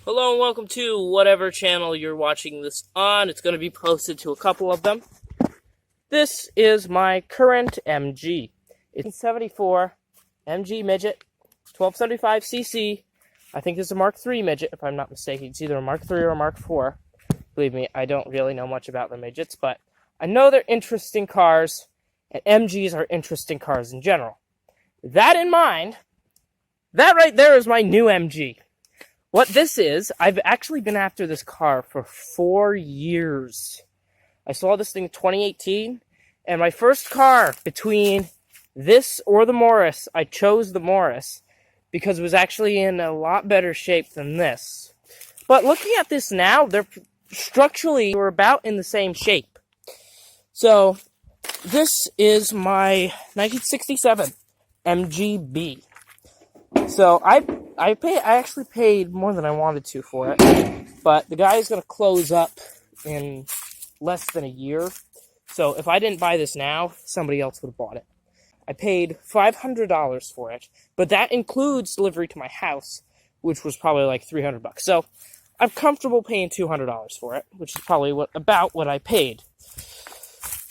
Hello and welcome to whatever channel you're watching this on. It's going to be posted to a couple of them. This is my current MG. It's a 74 MG midget, 1275cc. I think it's a Mark III midget, if I'm not mistaken. It's either a Mark III or a Mark IV. Believe me, I don't really know much about the midgets, but I know they're interesting cars, and MGs are interesting cars in general. With that in mind, that right there is my new MG. What this is, I've actually been after this car for 4 years. I saw this thing in 2018, and my first car between this or the Morris, I chose the Morris because it was actually in a lot better shape than this. But looking at this now, they're structurally we're about in the same shape. So, this is my 1967 MGB. So I actually paid more than I wanted to for it, but the guy is going to close up in less than a year. So if I didn't buy this now, somebody else would have bought it. I paid $500 for it, but that includes delivery to my house, which was probably like $300. So I'm comfortable paying $200 for it, which is probably about what I paid.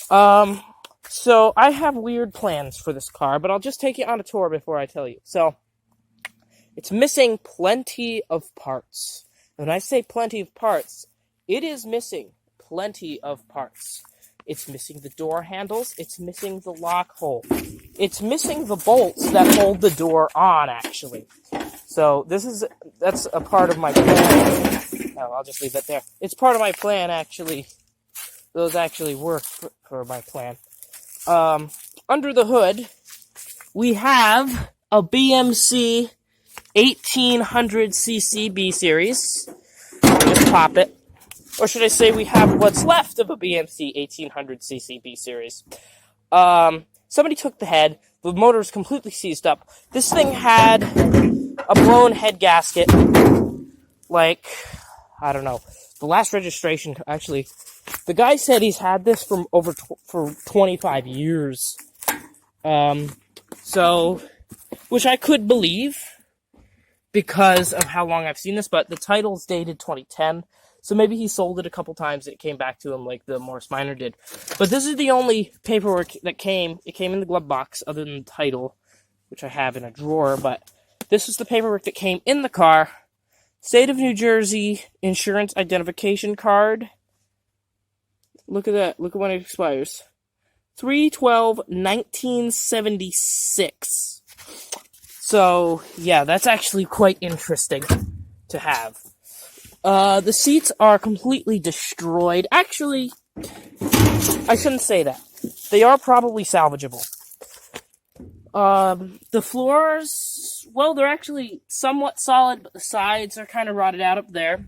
So I have weird plans for this car, but I'll just take you on a tour before I tell you. So it's missing plenty of parts. When I say plenty of parts, it is missing plenty of parts. It's missing the door handles. It's missing the lock hole. It's missing the bolts that hold the door on, actually. So that's a part of my plan. Oh, I'll just leave that there. It's part of my plan, actually. Those actually work for my plan. Under the hood, we have a BMC 1800cc B series. Just pop it. Or should I say we have what's left of a BMC 1800cc B series. Somebody took the head. The motor is completely seized up. This thing had a blown head gasket. Like, I don't know. The last registration, actually, the guy said he's had this for 25 years. So, which I could believe, because of how long I've seen this, but the title's dated 2010, so maybe he sold it a couple times and it came back to him like the Morris Minor did. But this is the only paperwork that came. It came in the glove box, other than the title, which I have in a drawer, but this is the paperwork that came in the car. State of New Jersey insurance identification card. Look at that. Look at when it expires. 3/12/1976. So, yeah, that's actually quite interesting to have. The seats are completely destroyed. Actually, I shouldn't say that. They are probably salvageable. The floors, well, they're actually somewhat solid, but the sides are kind of rotted out up there.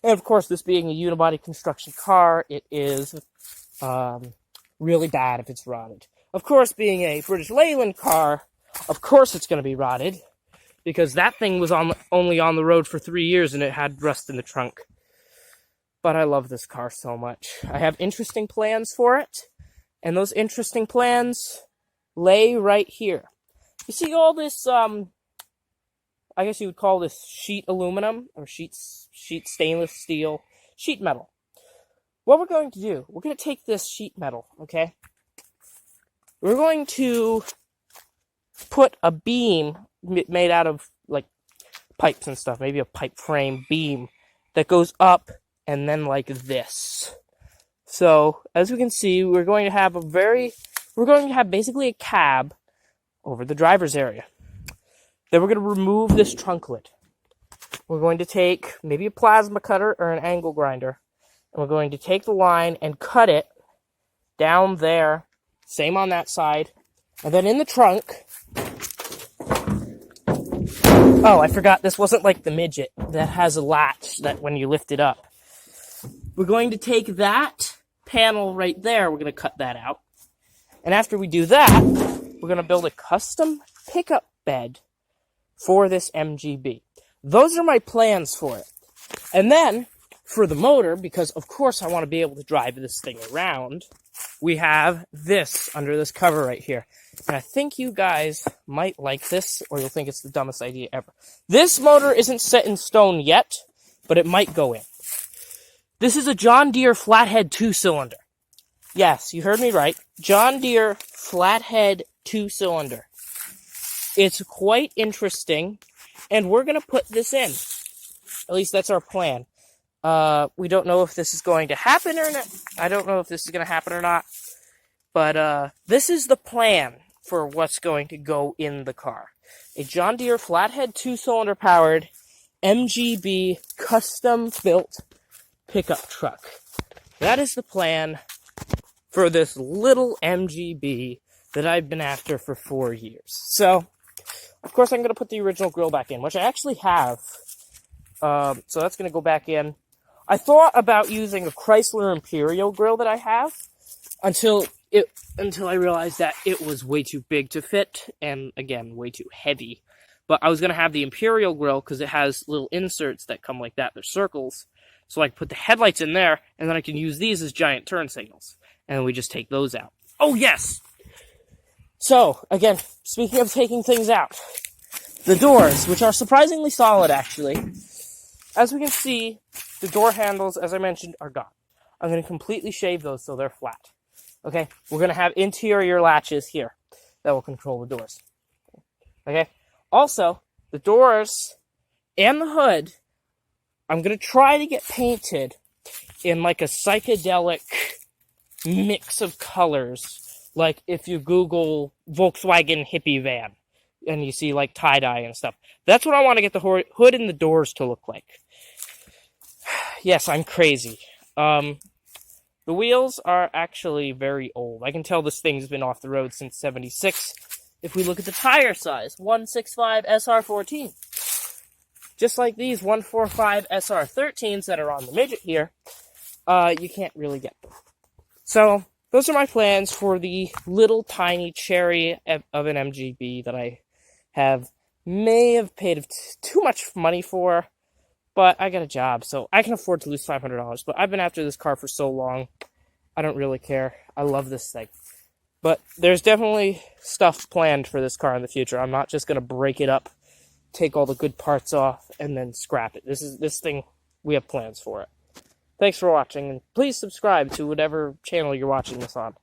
And, of course, this being a unibody construction car, it is really bad if it's rotted. Of course, being a British Leyland car, of course it's going to be rotted, because that thing was only on the road for 3 years and it had rust in the trunk. But I love this car so much. I have interesting plans for it, and those interesting plans lay right here. You see all this, I guess you would call this sheet aluminum, or sheet stainless steel, sheet metal. What we're going to do, we're going to take this sheet metal, okay? We're going to put a beam made out of, like, pipes and stuff, maybe a pipe frame beam that goes up and then like this. So, as we can see, we're going to have basically a cab over the driver's area. Then we're going to remove this trunk lid. We're going to take maybe a plasma cutter or an angle grinder, and we're going to take the line and cut it down there, same on that side, and then in the trunk. Oh, I forgot, this wasn't like the midget that has a latch that when you lift it up. We're going to take that panel right there, we're going to cut that out. And after we do that, we're going to build a custom pickup bed for this MGB. Those are my plans for it. And then, for the motor, because of course I want to be able to drive this thing around, we have this under this cover right here. And I think you guys might like this, or you'll think it's the dumbest idea ever. This motor isn't set in stone yet, but it might go in. This is a John Deere flathead 2-cylinder. Yes, you heard me right. John Deere flathead 2-cylinder. It's quite interesting, and we're going to put this in. At least that's our plan. We don't know if this is going to happen or not. I don't know if this is going to happen or not. But this is the plan for what's going to go in the car. A John Deere flathead 2-cylinder powered MGB custom-built pickup truck. That is the plan for this little MGB that I've been after for 4 years. So, of course, I'm going to put the original grill back in, which I actually have. So that's going to go back in. I thought about using a Chrysler Imperial grill that I have until I realized that it was way too big to fit, and again, way too heavy. But I was going to have the Imperial grill because it has little inserts that come like that. They're circles. So I can put the headlights in there, and then I can use these as giant turn signals. And then we just take those out. Oh, yes! So, again, speaking of taking things out, the doors, which are surprisingly solid, actually. As we can see, the door handles, as I mentioned, are gone. I'm going to completely shave those so they're flat. Okay? We're going to have interior latches here that will control the doors. Okay? Also, the doors and the hood, I'm going to try to get painted in like a psychedelic mix of colors. Like if you Google Volkswagen hippie van and you see like tie-dye and stuff. That's what I want to get the hood and the doors to look like. Yes, I'm crazy. The wheels are actually very old. I can tell this thing's been off the road since '76. If we look at the tire size, 165 SR14. Just like these 145 SR13s that are on the midget here, you can't really get them. So, those are my plans for the little tiny cherry of an MGB that I may have paid too much money for, but I got a job, so I can afford to lose $500. But I've been after this car for so long, I don't really care. I love this thing. But there's definitely stuff planned for this car in the future. I'm not just going to break it up, take all the good parts off, and then scrap it. This thing, we have plans for it. Thanks for watching, and please subscribe to whatever channel you're watching this on.